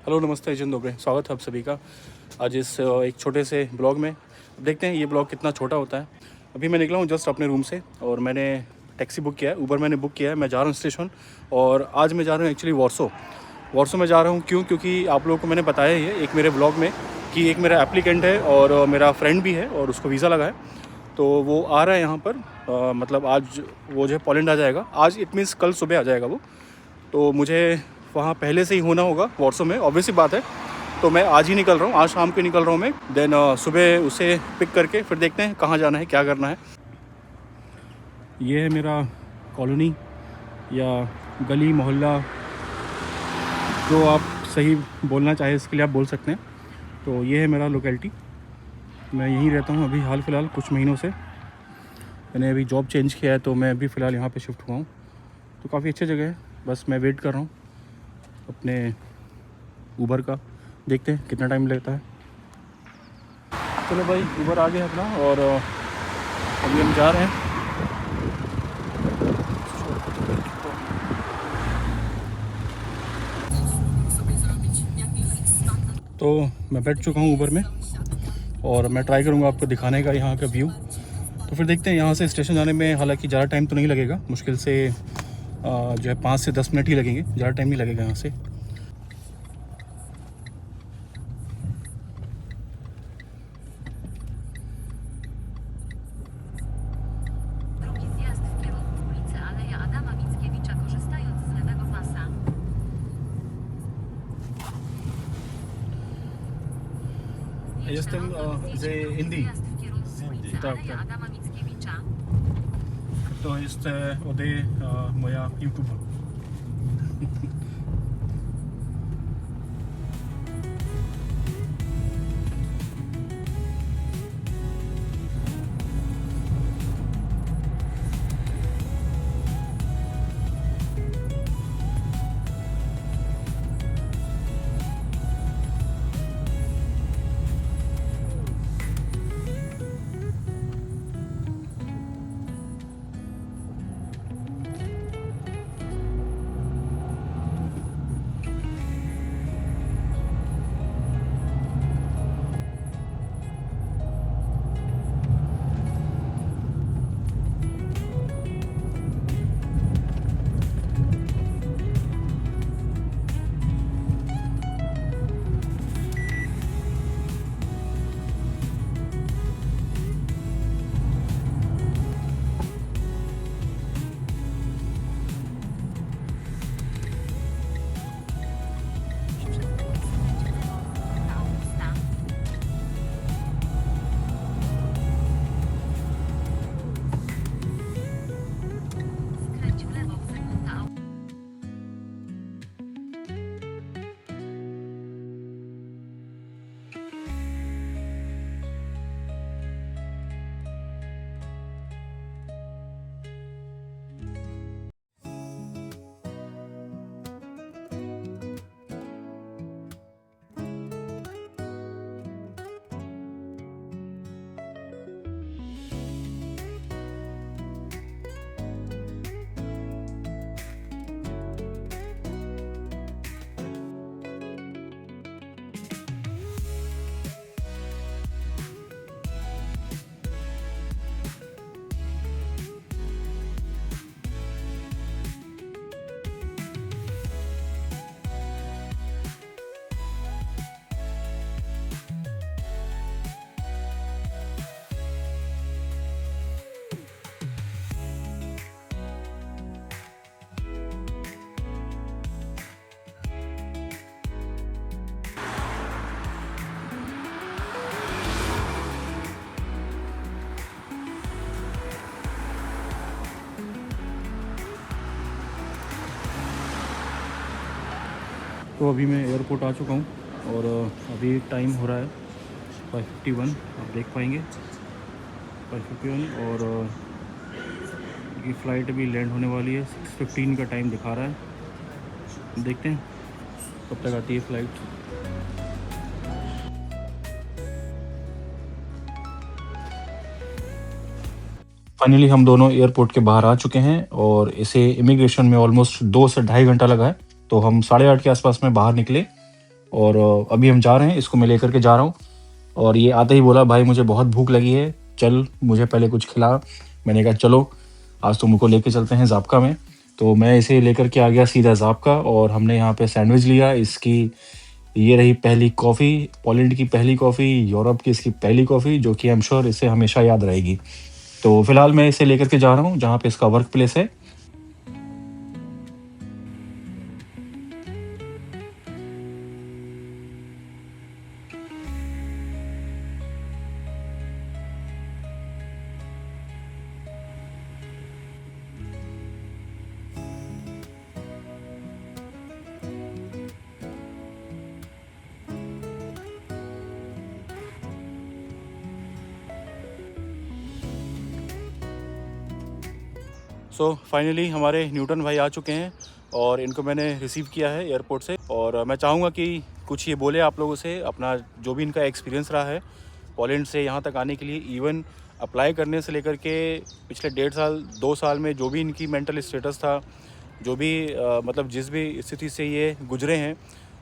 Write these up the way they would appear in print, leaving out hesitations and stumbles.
Hello, नमस्ते, जिन दोपहर स्वागत है आप सभी का आज इस एक छोटे से ब्लॉग में। अब देखते हैं ये ब्लॉग कितना छोटा होता है। अभी मैं निकला हूँ जस्ट अपने रूम से और मैंने टैक्सी बुक किया है, ऊबर मैंने बुक किया है। मैं जा रहा हूँ स्टेशन और आज मैं जा रहा हूँ एक्चुअली वॉर्सो में जा रहा हूँ। क्योंकि आप लोगों को मैंने बताया ही है एक मेरे ब्लॉग में कि एक मेरा एप्लीकेंट है और मेरा फ्रेंड भी है और उसको वीज़ा लगा है, तो वो आ रहा है यहाँ पर। मतलब आज वो जो है पोलैंड आ जाएगा। आज इट मीन्स कल सुबह आ जाएगा वो। तो मुझे वहाँ पहले से ही होना होगा वॉर्सो में, ऑब्वियस सी बात है। तो मैं आज ही निकल रहा हूँ, आज शाम को निकल रहा हूँ मैं। देन सुबह उसे पिक करके फिर देखते हैं कहाँ जाना है, क्या करना है। ये है मेरा कॉलोनी या गली मोहल्ला, जो आप सही बोलना चाहे इसके लिए आप बोल सकते हैं। तो ये है मेरा लोकेलिटी। मैं यहीं रहता हूँ अभी हाल फ़िलहाल कुछ महीनों से। मैंने अभी जॉब चेंज किया है तो मैं अभी फ़िलहाल यहाँ पे शिफ्ट हुआ हूँ। तो काफ़ी अच्छी जगह है, बस मैं वेट कर रहा हूँ अपने ऊबर का। देखते हैं कितना टाइम लगता है। चलो भाई, ऊबर आ गया अपना और अभी हम जा रहे हैं। तो मैं बैठ चुका हूँ ऊबर में और मैं ट्राई करूँगा आपको दिखाने का यहाँ का व्यू। तो फिर देखते हैं यहाँ से स्टेशन जाने में। हालांकि ज़्यादा टाइम तो नहीं लगेगा, मुश्किल से जो है 5 से 10 मिनट ही लगेंगे, ज़्यादा टाइम नहीं लगेगा यहाँ से। Drugi zjazd w kierunku ulicy Aleja Adama Mickiewicza, korzystając z lewego pasa. Jestem z Indii. Zjazd w kierunku ulicy Tak, Aleja tak. Adama Mickiewicza. To jest ode moja YouTube. Augusta. Skręć w lewo w Zygmunta Augusta. तो अभी मैं airport आ चुका हूँ और अभी time हो रहा है 5:51, आप देख पाएंगे 5:51। और ये फ़्लाइट अभी लैंड होने वाली है, 6:15 का टाइम दिखा रहा है। देखते हैं कब तक आती है फ़्लाइट। फाइनली हम दोनों एयरपोर्ट के बाहर आ चुके हैं और इसे इमिग्रेशन में ऑलमोस्ट 2 से ढाई घंटा लगा है। तो हम 8:30 के आसपास में बाहर निकले और अभी हम जा रहे हैं, इसको मैं लेकर के जा रहा हूँ। और ये आते ही बोला भाई मुझे बहुत भूख लगी है, चल मुझे पहले कुछ खिला। मैंने कहा चलो आज तुमको लेके चलते हैं ज़ाबका में। तो मैं इसे लेकर के आ गया सीधा ज़ाबका, और हमने यहाँ पे सैंडविच लिया। इसकी ये रही पहली कॉफ़ी, पोलैंड की पहली कॉफ़ी, यूरोप की इसकी पहली कॉफ़ी, जो कि आई एम श्योर इसे हमेशा याद रहेगी। तो फिलहाल मैं इसे लेकर के जा रहा हूँ जहाँ पे इसका वर्क प्लेस है। सो फाइनली हमारे न्यूटन भाई आ चुके हैं और इनको मैंने रिसीव किया है एयरपोर्ट से। और मैं चाहूँगा कि कुछ ये बोले आप लोगों से, अपना जो भी इनका एक्सपीरियंस रहा है पोलैंड से यहाँ तक आने के लिए, इवन अप्लाई करने से लेकर के पिछले 1.5 साल 2 साल में जो भी इनकी मेंटल स्टेटस था, जो भी मतलब जिस भी स्थिति से ये गुजरे हैं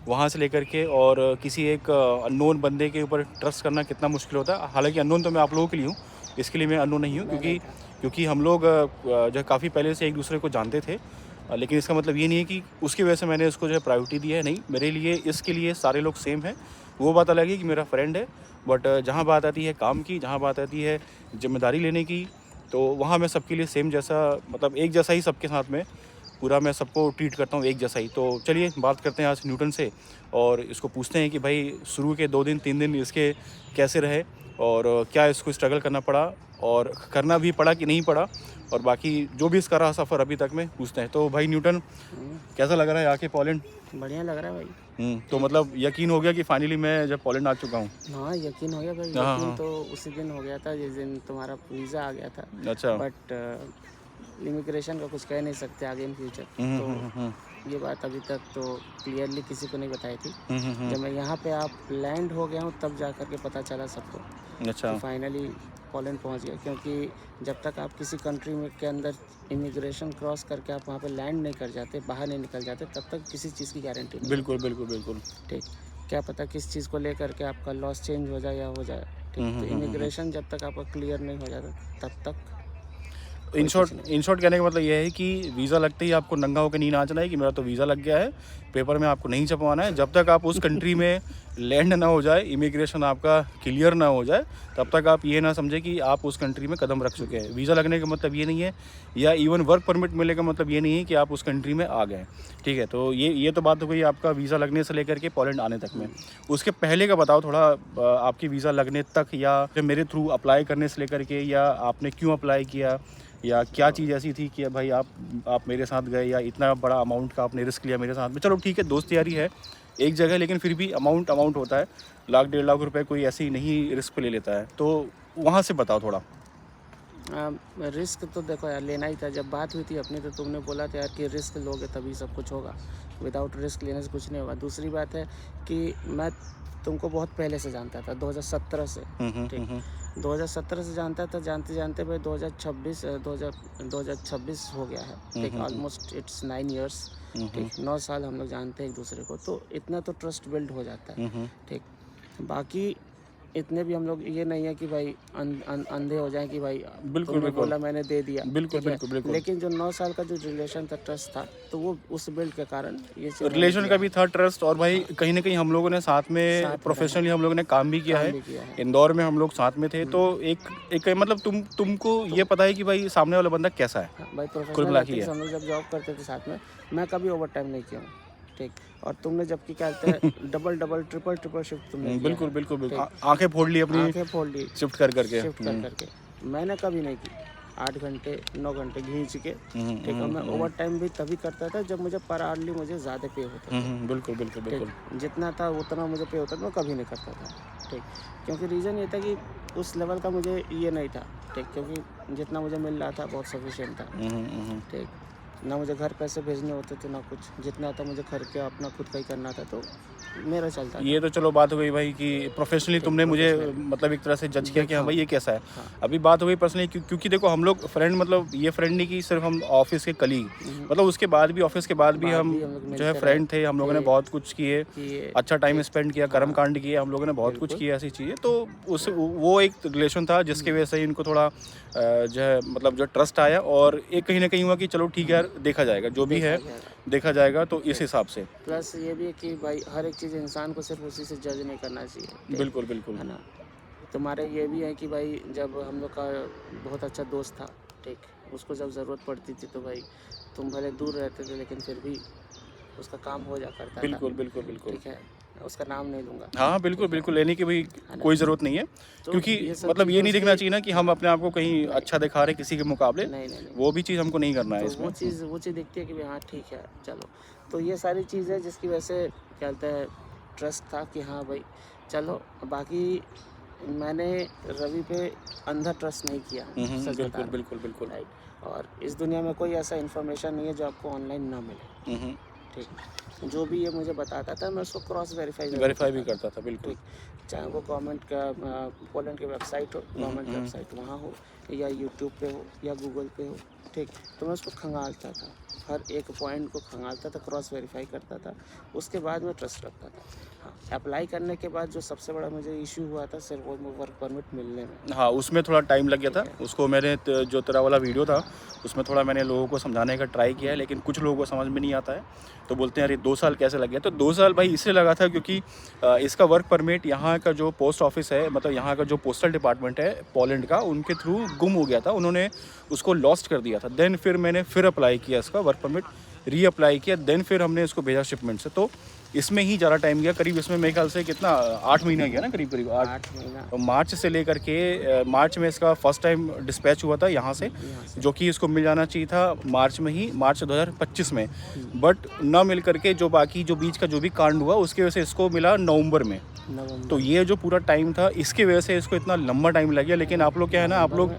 वहाँ से लेकर के, और किसी एक अननोन बंदे के ऊपर ट्रस्ट करना कितना मुश्किल होता है। हालांकि अननोन तो मैं आप लोगों के लिए हूँ, इसके लिए मैं अननोन नहीं हूँ, क्योंकि हम लोग जो काफ़ी पहले से एक दूसरे को जानते थे। लेकिन इसका मतलब ये नहीं है कि उसकी वजह से मैंने इसको जो है प्रायोरिटी दी है। नहीं, मेरे लिए इसके लिए सारे लोग सेम हैं। वो बात अलग है कि मेरा फ्रेंड है, बट जहाँ बात आती है काम की, जहाँ बात आती है जिम्मेदारी लेने की, तो वहाँ मैं सबके लिए सेम जैसा, मतलब एक जैसा ही सबके साथ में पूरा मैं सबको ट्रीट करता हूँ एक जैसा ही। तो चलिए बात करते हैं आज न्यूटन से और इसको पूछते हैं कि भाई शुरू के 2 दिन 3 दिन इसके कैसे रहे, और क्या इसको स्ट्रगल करना पड़ा और करना भी पड़ा कि नहीं पड़ा, और बाकी जो भी इसका रहा सफ़र अभी तक में पूछते हैं। तो भाई न्यूटन, कैसा लग रहा है आके पोलैंड? बढ़िया लग रहा है भाई। तो मतलब यकीन हो गया कि फाइनली मैं जब पोलैंड आ चुका हूँ? हाँ यकीन हो गया भाई। हाँ, यकीन हाँ। तो उसी दिन हो गया था जिस दिन तुम्हारा वीज़ा आ गया था। अच्छा। बट इमिग्रेशन का कुछ कह नहीं सकते आगे इन फ्यूचर। तो ये बात अभी तक तो क्लियरली किसी को नहीं बताई थी। जब मैं यहाँ पे आप लैंड हो गया हूँ तब जा कर के पता चला सबको। अच्छा। तो फाइनली पोलैंड पहुँच गया, क्योंकि जब तक आप किसी कंट्री में के अंदर इमिग्रेशन क्रॉस करके आप वहाँ पे लैंड नहीं कर जाते, बाहर नहीं निकल जाते, तब तक किसी चीज़ की गारंटी नहीं। बिल्कुल बिल्कुल बिल्कुल। ठीक, क्या पता किस चीज़ को लेकर के आपका लॉस चेंज हो जाए या हो जाए। ठीक, तो इमिग्रेशन जब तक आपका क्लियर नहीं हो जाता तब तक इन शॉर्ट कहने का मतलब यह है कि वीज़ा लगते ही आपको नंगा होकर नहीं नाचना है कि मेरा तो वीज़ा लग गया है, पेपर में आपको नहीं छपवाना है। जब तक आप उस कंट्री में लैंड ना हो जाए, इमिग्रेशन आपका क्लियर ना हो जाए, तब तक आप ये ना समझे कि आप उस कंट्री में कदम रख चुके हैं। वीज़ा लगने का मतलब ये नहीं है, या इवन वर्क परमिट मिलने का मतलब ये नहीं है कि आप उस कंट्री में आ गए। ठीक है, तो ये तो बात हो गई आपका वीज़ा लगने से लेकर के पोलैंड आने तक में। उसके पहले का बताओ थोड़ा, आपकी वीज़ा लगने तक या फिर मेरे थ्रू अप्लाई करने से लेकर के, या आपने क्यों अप्लाई किया, या क्या चीज़ ऐसी थी कि भाई आप मेरे साथ गए, या इतना बड़ा अमाउंट का आपने रिस्क लिया मेरे साथ में। चलो ठीक है, दोस्त यारी है एक जगह, लेकिन फिर भी अमाउंट होता है। 1 लाख 1.5 लाख रुपए कोई ऐसे ही नहीं रिस्क पे ले लेता है। तो वहाँ से बताओ थोड़ा। रिस्क तो देखो यार लेना ही था। जब बात हुई थी अपनी तो तुमने बोला था यार कि रिस्क लोगे तभी सब कुछ होगा, विदाउट रिस्क लेने से कुछ नहीं होगा। दूसरी बात है कि मैं तुमको बहुत पहले से जानता था, 2017 से। ठीक, 2017 से जानता था, जानते जानते भाई 2026 हो गया है। ठीक, ऑलमोस्ट इट्स 9 इयर्स। ठीक, 9 साल हम लोग जानते हैं एक दूसरे को, तो इतना तो ट्रस्ट बिल्ड हो जाता है। ठीक, बाकी इतने भी हम लोग ये नहीं है कि भाई अंधे हो जाएं कि भाई बिल्कुल तुमने बोला मैंने दे दिया। बिल्कुल बिल्कुल। लेकिन जो 9 साल का जो रिलेशन था, ट्रस्ट था, तो वो उस बिल्ड के कारण ये रिलेशन का भी था ट्रस्ट। और भाई कहीं ना कहीं हम लोगों ने साथ में प्रोफेशनली हम लोगों ने काम भी किया है। इंदौर में हम लोग साथ में थे, तो एक मतलब तुमको ये पता है कि भाई सामने वाला बंदा कैसा है। भाई प्रोफेशनल हम लोग जब जॉब करते थे साथ में, मैं कभी ओवर टाइम नहीं किया हूँ। ठीक, और तुमने जबकि क्या कहते हैं डबल ट्रिपल शिफ्ट तुमने बिल्कुल बिल्कुल। आंखें फोड़ ली अपनी, आंखें फोड़ ली शिफ्ट कर करके। मैंने कभी नहीं की। 8 घंटे 9 घंटे घींच के। ठीक है, मैं ओवर टाइम भी तभी करता था जब मुझे पर आवरली मुझे ज़्यादा पे होता था। बिल्कुल बिल्कुल बिल्कुल। जितना था उतना मुझे पे होता था, मैं कभी नहीं करता था। ठीक, क्योंकि रीज़न ये था कि उस लेवल का मुझे ये नहीं था। ठीक, क्योंकि जितना मुझे मिल रहा था बहुत सफिशिएंट था। ठीक, ना मुझे घर पैसे भेजने होते थे ना कुछ, जितना था मुझे घर के अपना खुद का ही करना था, तो मेरा चलता था। ये तो चलो बात हो गई भाई कि प्रोफेशनली तुमने मुझे मतलब एक तरह से जज किया कि हाँ भाई ये कैसा है। हाँ। अभी बात हो गई पर्सनली क्योंकि देखो हम लोग फ्रेंड, मतलब ये फ्रेंड नहीं कि सिर्फ हम ऑफिस के कलीग, मतलब उसके बाद भी ऑफिस के बाद भी हम लोग जो है मिलते फ्रेंड थे। हम लोगों ने थे बहुत कुछ किए, कि अच्छा टाइम स्पेंड किया, कर्म कांड किए, हम लोगों ने बहुत कुछ किया ऐसी चीज़ें। तो उस वो एक रिलेशन था जिसकी वजह से इनको थोड़ा जो है मतलब जो ट्रस्ट आया, और एक कहीं ना कहीं हुआ कि चलो ठीक है यार देखा जाएगा जो भी है देखा जाएगा, तो इस हिसाब से। प्लस ये भी है कि भाई हर एक चीज़ इंसान को सिर्फ उसी से जज नहीं करना चाहिए। बिल्कुल बिल्कुल। है ना। तुम्हारे ये भी है कि भाई जब हम लोग का बहुत अच्छा दोस्त था, ठीक, उसको जब ज़रूरत पड़ती थी तो भाई तुम भले दूर रहते थे लेकिन फिर भी उसका काम हो जा करता था। बिल्कुल बिल्कुल बिल्कुल। ठीक है, उसका नाम नहीं लूँगा। हाँ बिल्कुल बिल्कुल, लेने की भाई कोई ज़रूरत नहीं है, तो क्योंकि ये सब मतलब ये चीज़ें नहीं दिखना उसके- चाहिए ना कि हम अपने आप को कहीं अच्छा दिखा रहे किसी के मुकाबले। नहीं नहीं नहीं, वो भी चीज़ हमको नहीं करना है तो इसमें। वो चीज़ दिखती है कि भाई हाँ ठीक है चलो। तो ये सारी चीज़ें जिसकी वजह से क्या कहते हैं ट्रस्ट था कि हाँ भाई चलो। बाकी मैंने रवि पे अंधा ट्रस्ट नहीं किया, सच बता बिल्कुल रहा हूँ। बिल्कुल बिल्कुल। राइट। और इस दुनिया में कोई ऐसा इन्फॉर्मेशन नहीं है जो आपको ऑनलाइन ना मिले। हम्म, ठीक, जो भी ये मुझे बताता था मैं उसको क्रॉस वेरीफाई वेरीफाई भी करता था बिल्कुल। ठीक, चाहे वो गवर्नमेंट का पोलैंड की वेबसाइट हो, गवर्नमेंट की वेबसाइट वहाँ हो, या यूट्यूब पे हो या गूगल पे हो, ठीक, तो मैं उसको खंगालता था, हर एक पॉइंट को खंगालता था, क्रॉस वेरीफाई करता था, उसके बाद मैं ट्रस्ट रखता था। हाँ, अप्लाई करने के बाद जो सबसे बड़ा मुझे इशू हुआ था सिर्फ वो वर्क परमिट मिलने में। हाँ उसमें थोड़ा टाइम लग गया था उसको। मैंने जो तेरा वाला वीडियो था उसमें थोड़ा मैंने लोगों को समझाने का ट्राई किया है, लेकिन कुछ लोगों को समझ में नहीं आता है, तो बोलते हैं अरे 2 साल कैसे लग गया। तो 2 साल भाई इसलिए लगा था क्योंकि इसका वर्क परमिट यहाँ का जो पोस्ट ऑफिस है, मतलब यहाँ का जो पोस्टल डिपार्टमेंट है पोलैंड का, उनके थ्रू गुम हो गया था, उन्होंने उसको लॉस्ट कर दिया था। देन फिर मैंने फिर अप्लाई किया इसका वर्क परमिट, रीअप्लाई किया, देन फिर हमने इसको भेजा शिपमेंट से। तो इसमें ही ज़्यादा टाइम गया, करीब इसमें मेरे ख्याल से कितना 8 महीना गया ना, करीब करीब 8 महीना। तो मार्च से लेकर के मार्च में इसका फर्स्ट टाइम डिस्पैच हुआ था यहाँ से, जो कि इसको मिल जाना चाहिए था मार्च में ही, मार्च 2025 में, बट ना मिल करके जो बाकी जो बीच का जो भी कांड हुआ उसकी वजह से इसको मिला नवंबर में। तो ये जो पूरा टाइम था इसकी वजह से इसको इतना लंबा टाइम लग गया। लेकिन आप लोग क्या है ना, आप लोग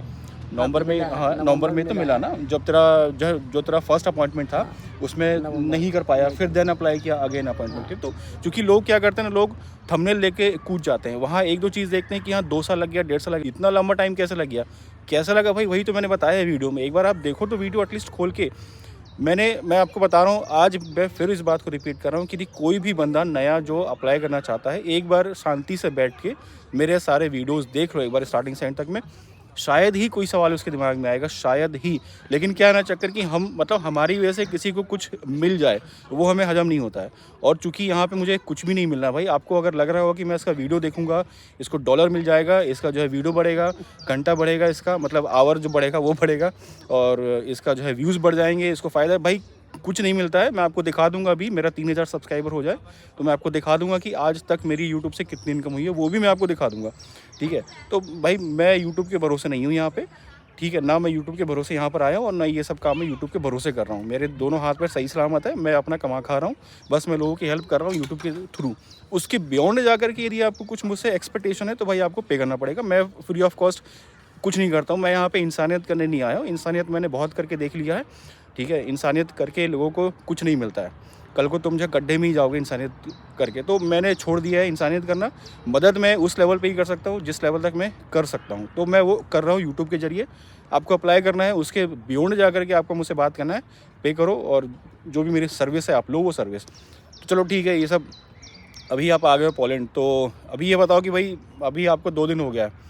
नवंबर में, हाँ नवंबर में तो मिला ना, जब तेरा जो तेरा फर्स्ट अपॉइंटमेंट था उसमें नहीं कर पाया, फिर देन अप्लाई किया अगेन अपॉइंटमेंट। तो क्योंकि लोग क्या करते हैं ना, लोग थंबनेल लेके कूद जाते हैं, वहाँ 1-2 चीज़ देखते हैं कि हाँ 2 साल लग गया, 1.5 साल लग गया, इतना लंबा टाइम कैसे लग गया, कैसा लगा भाई, वही तो मैंने बताया है वीडियो में। एक बार आप देखो तो वीडियो एटलीस्ट खोल के। मैं आपको बता रहा हूँ, आज मैं फिर इस बात को रिपीट कर रहा हूँ कि कोई भी बंदा नया जो अप्लाई करना चाहता है, एक बार शांति से बैठ के मेरे सारे वीडियोस देख लो एक बार स्टार्टिंग से एंड तक में, शायद ही कोई सवाल उसके दिमाग में आएगा, शायद ही। लेकिन क्या है ना चक्कर कि हम मतलब हमारी वजह से किसी को कुछ मिल जाए वो हमें हजम नहीं होता है। और चूंकि यहाँ पे मुझे कुछ भी नहीं मिलना भाई, आपको अगर लग रहा होगा कि मैं इसका वीडियो देखूंगा इसको डॉलर मिल जाएगा, इसका जो है वीडियो बढ़ेगा, घंटा बढ़ेगा, इसका मतलब आवर जो बढ़ेगा वो बढ़ेगा, और इसका जो है व्यूज़ बढ़ जाएंगे, इसको फ़ायदा, भाई कुछ नहीं मिलता है। मैं आपको दिखा दूंगा, अभी मेरा 3000 सब्सक्राइबर हो जाए तो मैं आपको दिखा दूंगा कि आज तक मेरी यूट्यूब से कितनी इनकम हुई है, वो भी मैं आपको दिखा दूंगा, ठीक है। तो भाई मैं यूट्यूब के भरोसे नहीं हूँ यहाँ पे, ठीक है ना, मैं यूट्यूब के भरोसे यहाँ पर आया हूँ, और ना ये सब काम मैं यूट्यूब के भरोसे कर रहा हूँ। मेरे दोनों हाथ पर सही सलामत है, मैं अपना कमा खा रहा हूँ, बस मैं लोगों की हेल्प कर रहा हूँ यूट्यूब के थ्रू। उसके बियॉन्ड जाकर के यदि आपको कुछ मुझसे एक्सपेक्टेशन है तो भाई आपको पे करना पड़ेगा। मैं फ्री ऑफ कॉस्ट कुछ नहीं करता हूँ, मैं यहाँ पे इंसानियत करने नहीं आया हूँ। इंसानियत मैंने बहुत करके देख लिया है, ठीक है। इंसानियत करके लोगों को कुछ नहीं मिलता है, कल को तुम जो गड्ढे में ही जाओगे इंसानियत करके। तो मैंने छोड़ दिया है इंसानियत करना। मदद मैं उस लेवल पे ही कर सकता हूँ जिस लेवल तक मैं कर सकता हूँ, तो मैं वो कर रहा हूँ यूट्यूब के जरिए। आपको अप्लाई करना है, उसके बियॉन्ड जा करके आपको मुझसे बात करना है, पे करो, और जो भी मेरी सर्विस है आप लो वो सर्विस। तो चलो ठीक है, ये सब अभी आप आ गए हो पोलैंड, तो अभी ये बताओ कि भाई अभी आपको 2 दिन हो गया है,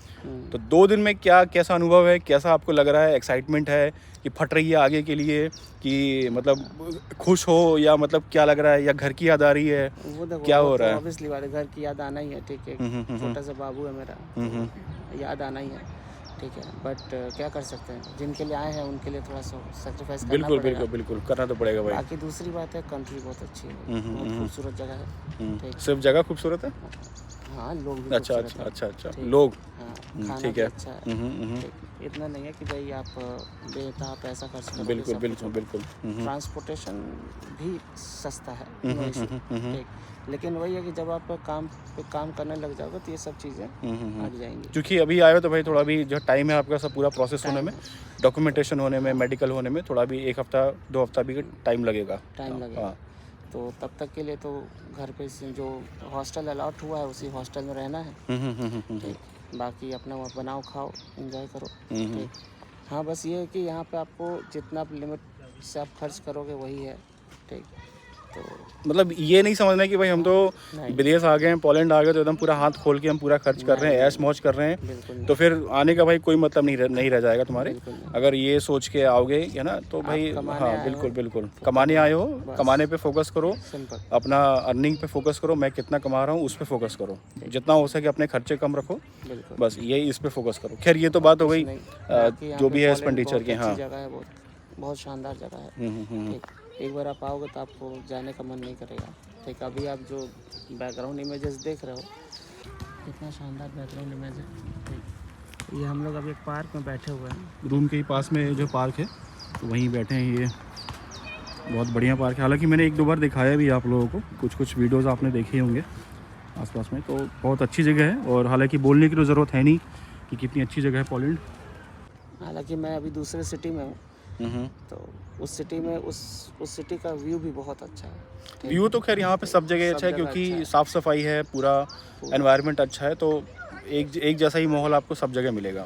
तो 2 दिन में कैसा अनुभव है, कैसा आपको लग रहा है, एक्साइटमेंट है कि फट रही है आगे के लिए, कि मतलब खुश हो, या मतलब क्या लग रहा है, या घर की याद आ रही है, वो देखो, क्या हो रहा है? ऑब्वियसली बात है, घर की याद आना ही है, ठीक है। छोटा सा बाबू है मेरा, याद आना ही है, ठीक है। बट क्या कर सकते हैं, जिनके लिए आए हैं उनके लिए थोड़ा सा सेक्रीफाइस करना बिल्कुल पड़ेगा। बिल्कुल बिल्कुल करना तो पड़ेगा भाई। बाकी दूसरी बात है, कंट्री बहुत अच्छी है, बहुत खूबसूरत जगह है, ठीक। सिर्फ जगह खूबसूरत है? हाँ, लोग भी अच्छा खूबसूरत अच्छा हैं, अच्छा अच्छा, ठीक। लोग हाँ, खाना ठीक भी है। अच्छा है, ठीक। इतना नहीं है कि भाई आप बेतहा पैसा खर्च करोगे, बिल्कुल सब कुछ बिल्कुल होगा। बिल्कुल। ट्रांसपोर्टेशन भी सस्ता है, नो इशू, ठीक। लेकिन वही है कि जब आप काम पे काम करने लग जाओगे तो ये सब चीज़ें हट जाएंगी। क्योंकि अभी आए हो तो भाई थोड़ा भी जो टाइम है आपका सब पूरा प्रोसेस होने में, डॉक्यूमेंटेशन होने में, मेडिकल होने में थोड़ा भी 1 हफ्ता 2 हफ्ता भी टाइम लगेगा। टाइम लगेगा। हाँ, तो तब तक के लिए तो घर पे जो हॉस्टल अलॉट हुआ है उसी हॉस्टल में रहना है। ठीक, बाकी अपना वहाँ बनाओ खाओ एंजॉय करो। ठीक, हाँ बस ये है कि यहाँ पे आपको जितना लिमिट से आप खर्च करोगे वही है। ठीक, तो मतलब ये नहीं समझना कि भाई हम तो नहीं, विदेश आ गए हैं, पोलैंड आ गए तो एकदम पूरा हाथ खोल के हम पूरा खर्च कर रहे हैं, ऐश मौज कर रहे हैं, बिल्कुल तो फिर आने का भाई कोई मतलब नहीं रह जाएगा तुम्हारे। बिल्कुल नहीं। अगर ये सोच के आओगे है ना, तो भाई कमाने हाँ आए बिल्कुल हो, बिल्कुल कमाने आए हो, बस। कमाने पे फोकस करो, सिंपल। अपना अर्निंग पे फोकस करो, मैं कितना कमा रहा हूँ उस पे फोकस करो, जितना हो सके अपने खर्चे कम रखो, बिल्कुल बस यही इस पे फोकस करो। खैर ये तो बात हो गई नहीं, बाकी यहाँ जो पे भी है पोलैंड एक्सपेंडिचर बहुत की। हाँ अच्छी जगह है, बहुत शानदार जगह है। ठीक, एक बार आप आओगे तो आपको जाने का मन नहीं करेगा। ठीक, अभी आप जो बैकग्राउंड इमेजेस देख रहे हो कितना शानदार बैकग्राउंड इमेज है। ठीक, ये हम लोग अभी एक पार्क में बैठे हुए हैं। रूम के ही पास में जो पार्क है तो वहीं बैठे हैं। ये बहुत बढ़िया पार्क है, हालांकि मैंने 1-2 बार दिखाया भी आप लोगों को, कुछ वीडियोस आपने देखे होंगे आसपास में। तो बहुत अच्छी जगह है, और हालांकि बोलने की तो ज़रूरत है नहीं कि कितनी अच्छी जगह है पोलैंड। हालांकि मैं अभी दूसरे सिटी में हूँ, तो उस सिटी में उस सिटी का व्यू भी बहुत अच्छा है। ठीक, व्यू तो खैर यहाँ पे सब जगह अच्छा है, जगह क्योंकि अच्छा है। साफ़ सफाई है, पूरा एनवायरनमेंट अच्छा है, तो एक जैसा ही माहौल आपको सब जगह मिलेगा,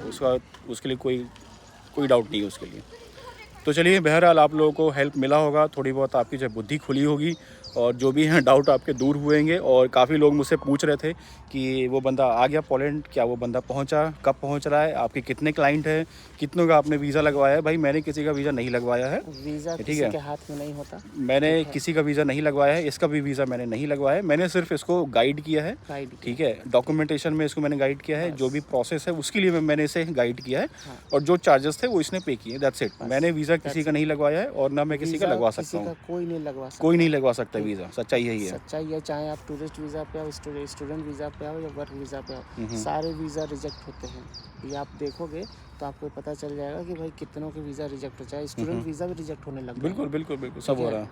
उसके लिए कोई डाउट नहीं है उसके लिए। तो चलिए, बहरहाल आप लोगों को हेल्प मिला होगा, थोड़ी बहुत आपकी जो बुद्धि खुली होगी, और जो भी हैं डाउट आपके दूर हुएंगे। और काफ़ी लोग मुझसे पूछ रहे थे कि वो बंदा आ गया पोलैंड, क्या वो बंदा पहुंचा, कब पहुंच रहा है, आपके कितने क्लाइंट हैं, कितनों का आपने वीज़ा लगवाया है। भाई मैंने किसी का वीज़ा नहीं लगवाया है, वीज़ा ठीक किसी है, के हाथ में नहीं होता। मैंने किसी का वीज़ा नहीं लगवाया है, इसका भी वीज़ा मैंने नहीं लगवाया है, मैंने सिर्फ इसको गाइड किया है। गाइड ठीक है, डॉक्यूमेंटेशन में इसको मैंने गाइड किया है, जो भी प्रोसेस है उसके लिए मैंने इसे गाइड किया है, और जो चार्जेस थे वो इसने पे किए, दैट्स इट। मैंने वीज़ा किसी का नहीं लगवाया है, और ना मैं किसी का लगवा सकता हूँ। कोई नहीं लगवा सकता, कोई नहीं लगवा सकता वीज़ा, सच्चाई यही है। सच्चाई है। चाहे आप टूरिस्ट वीज़ा पे आओ, स्टूडेंट वीज़ा पे आओ या वर्क वीज़ा पे आओ, सारे वीज़ा रिजेक्ट होते हैं। ये आप देखोगे तो आपको पता चल जाएगा कि भाई कितनों के वीज़ा रिजेक्ट हो, चाहे स्टूडेंट वीज़ा भी रिजेक्ट होने लग बिल्कुल बिल्कुल बिल्कुल सब हो रहा है।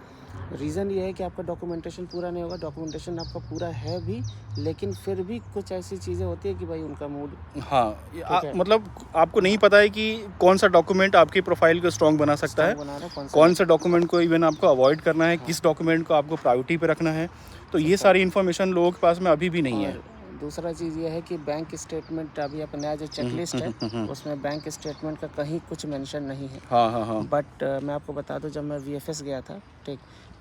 रीज़न ये है कि आपका डॉक्यूमेंटेशन पूरा नहीं होगा। डॉक्यूमेंटेशन आपका पूरा है भी, लेकिन फिर भी कुछ ऐसी चीज़ें होती है कि भाई उनका मूड, हाँ मतलब आपको नहीं पता है कि कौन सा डॉक्यूमेंट आपकी प्रोफाइल को स्ट्रॉन्ग बना सकता है, बना रहा कौन सा डॉक्यूमेंट को इवन आपको अवॉइड करना है, किस डॉक्यूमेंट को आपको प्रायोरिटी पे रखना है। तो ये सारी इन्फॉर्मेशन लोगों के पास में अभी भी नहीं है। दूसरा चीज़ ये है कि बैंक स्टेटमेंट, अभी अपना नया जो चेकलिस्ट है उसमें बैंक स्टेटमेंट का कहीं कुछ मेंशन नहीं है। हाँ हाँ हाँ। बट मैं आपको बता दूं, जब मैं VFS गया था, ठीक,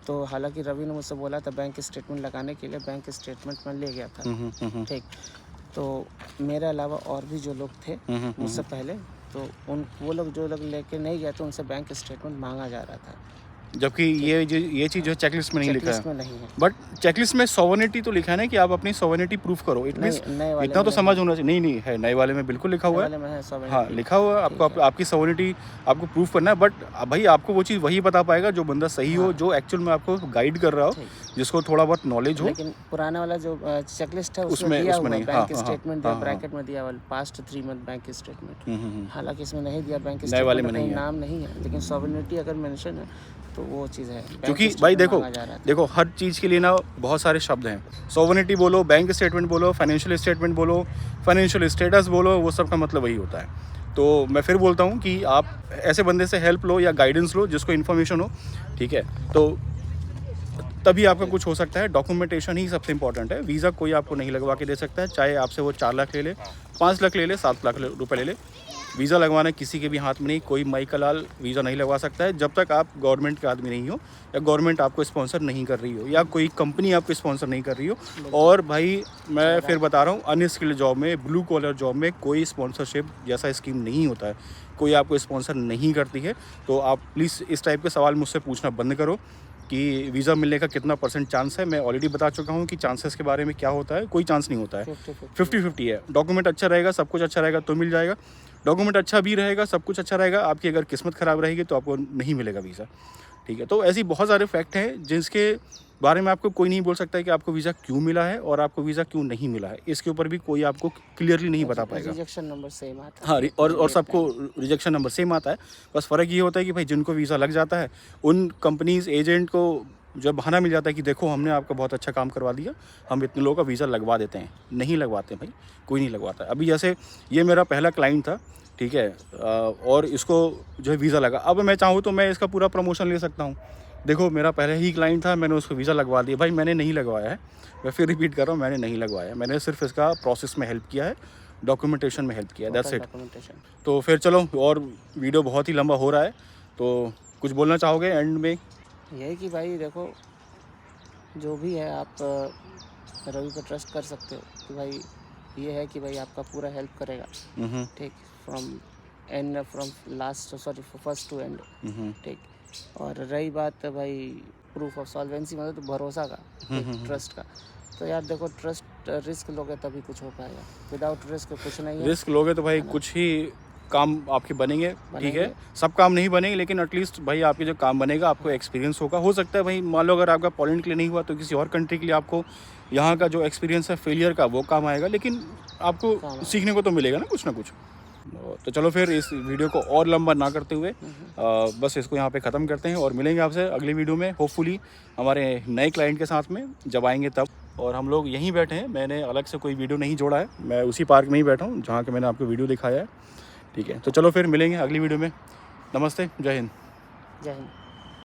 तो हालांकि रवि ने मुझसे बोला था बैंक स्टेटमेंट लगाने के लिए, बैंक स्टेटमेंट मैं ले गया था। ठीक, तो मेरे अलावा और भी जो लोग थे मुझसे पहले, तो वो लोग जो लोग लेके नहीं गए तो उनसे बैंक स्टेटमेंट मांगा जा रहा था, जबकि ये चीज़ जो चेकलिस्ट में नहीं लिखा चेकलिस्ट है। में नहीं है। बट चेकलिस्ट में सॉवरेनिटी तो लिखा है ना, कि आप अपनी सॉवरेनिटी प्रूफ करो। इट मींस नए वाले इतना तो में समझ होना चाहिए। नहीं है, नए वाले में बिल्कुल लिखा हुआ है। में है सब। हाँ लिखा हुआ है, आपको आपकी सॉवरेनिटी आपको प्रूफ करना है। बट भाई आपको वो चीज़ वही बता पाएगा जो बंदा सही हो, जो एक्चुअल में आपको गाइड कर रहा हो, जिसको थोड़ा बहुत नॉलेज हो। लेकिन पुराना वाला जो चेकलिस्ट है उसमें दिया हुआ है बैंक स्टेटमेंट, ब्रैकेट में दिया हुआ पास्ट 3 मंथ बैंक स्टेटमेंट। हालांकि इसमें नहीं दिया बैंक स्टेटमेंट, कहीं नाम नहीं है, लेकिन सॉवरेनिटी अगर मेंशन है तो वो चीज़ है। क्योंकि भाई देखो हर चीज़ के लिए ना बहुत सारे शब्द हैं। सॉवरेनिटी बोलो, बैंक स्टेटमेंट बोलो, फाइनेंशियल स्टेटमेंट बोलो, फाइनेंशियल स्टेटस बोलो, वो सब का मतलब वही होता है। तो मैं फिर बोलता हूँ कि आप ऐसे बंदे से हेल्प लो या गाइडेंस लो जिसको इन्फॉर्मेशन हो, ठीक है, तो तभी आपका कुछ हो सकता है। डॉक्यूमेंटेशन ही सबसे इंपॉर्टेंट है। वीज़ा कोई आपको नहीं लगवा के दे सकता है, चाहे आपसे वो 4 लाख ले ले, 5 लाख ले ले, 7 लाख रुपए ले ले। वीज़ा लगवाना किसी के भी हाथ में नहीं। कोई माई का लाल वीज़ा नहीं लगवा सकता है जब तक आप गवर्नमेंट के आदमी नहीं हो, या गवर्नमेंट आपको स्पॉन्सर नहीं कर रही हो, या कोई कंपनी आपको स्पॉन्सर नहीं कर रही हो। और भाई मैं फिर बता रहा हूँ, अनस्किल्ड जॉब में, ब्लू कॉलर जॉब में कोई स्पॉन्सरशिप जैसा स्कीम नहीं होता है, कोई आपको स्पॉन्सर नहीं करती है। तो आप प्लीज़ इस टाइप के सवाल मुझसे पूछना बंद करो कि वीज़ा मिलने का कितना % चांस है। मैं ऑलरेडी बता चुका हूँ कि चांसेस के बारे में क्या होता है। कोई चांस नहीं होता है, 50-50 है। डॉक्यूमेंट अच्छा रहेगा, सब कुछ अच्छा रहेगा तो मिल जाएगा। डॉक्यूमेंट अच्छा भी रहेगा, सब कुछ अच्छा रहेगा, आपकी अगर किस्मत ख़राब रहेगी तो आपको नहीं मिलेगा वीज़ा, ठीक है। तो ऐसी बहुत सारे फैक्ट हैं जिसके बारे में आपको कोई नहीं बोल सकता है कि आपको वीज़ा क्यों मिला है और आपको वीज़ा क्यों नहीं मिला है। इसके ऊपर भी कोई आपको क्लियरली नहीं बता पाएगा। रिजेक्शन नंबर सेम आता है। हाँ, और सबको रिजेक्शन नंबर सेम आता है। बस फ़र्क ये होता है कि भाई जिनको वीज़ा लग जाता है, उन कंपनीज़ एजेंट को जब बहाना मिल जाता है कि देखो हमने आपका बहुत अच्छा काम करवा दिया, हम इतने लोगों का वीज़ा लगवा देते हैं। नहीं लगवाते भाई, कोई नहीं लगवाता। अभी जैसे ये मेरा पहला क्लाइंट था, ठीक है, और इसको जो है वीज़ा लगा। अब मैं चाहूँ तो मैं इसका पूरा प्रमोशन ले सकता हूँ, देखो मेरा पहले ही क्लाइंट था, मैंने उसको वीज़ा लगवा दिया। भाई मैंने नहीं लगवाया है, मैं फिर रिपीट कर रहा हूँ, मैंने नहीं लगवाया, मैंने सिर्फ इसका प्रोसेस में हेल्प किया है, डॉक्यूमेंटेशन में हेल्प किया है, दैट्स इट। डॉक्यूमेंटेशन। तो फिर चलो, और वीडियो बहुत ही लंबा हो रहा है, तो कुछ बोलना चाहोगे एंड में? यही कि भाई देखो, जो भी है आप रवि पर ट्रस्ट कर सकते हो कि भाई ये है कि भाई आपका पूरा हेल्प करेगा, ठीक, फ्रॉम फर्स्ट टू एंड, ठीक। और रही बात भाई प्रूफ ऑफ सॉल्वेंसी, मतलब तो भरोसा का, ट्रस्ट का, तो यार देखो ट्रस्ट रिस्क लोगे तभी कुछ हो पाएगा, विदाउट रिस्क कुछ नहीं है। रिस्क लोगे तो भाई कुछ ही काम आपके बनेंगे, ठीक बनेंगे। है, सब काम नहीं बनेंगे, लेकिन एटलीस्ट भाई आपके जो काम बनेगा, आपको एक्सपीरियंस होगा। हो सकता है भाई मान लो अगर आपका पोलैंड के लिए नहीं हुआ तो किसी और कंट्री के लिए आपको यहाँ का जो एक्सपीरियंस है फेलियर का वो काम आएगा, लेकिन आपको सीखने को तो मिलेगा ना कुछ ना कुछ। तो चलो फिर इस वीडियो को और लंबा ना करते हुए बस इसको यहाँ पे ख़त्म करते हैं, और मिलेंगे आपसे अगली वीडियो में, होपफुली हमारे नए क्लाइंट के साथ में जब आएंगे तब। और हम लोग यहीं बैठे हैं, मैंने अलग से कोई वीडियो नहीं जोड़ा है, मैं उसी पार्क में ही बैठा हूँ जहाँ के मैंने आपको वीडियो दिखाया है, ठीक है। तो चलो फिर मिलेंगे अगली वीडियो में। नमस्ते, जय हिंद। जय हिंद।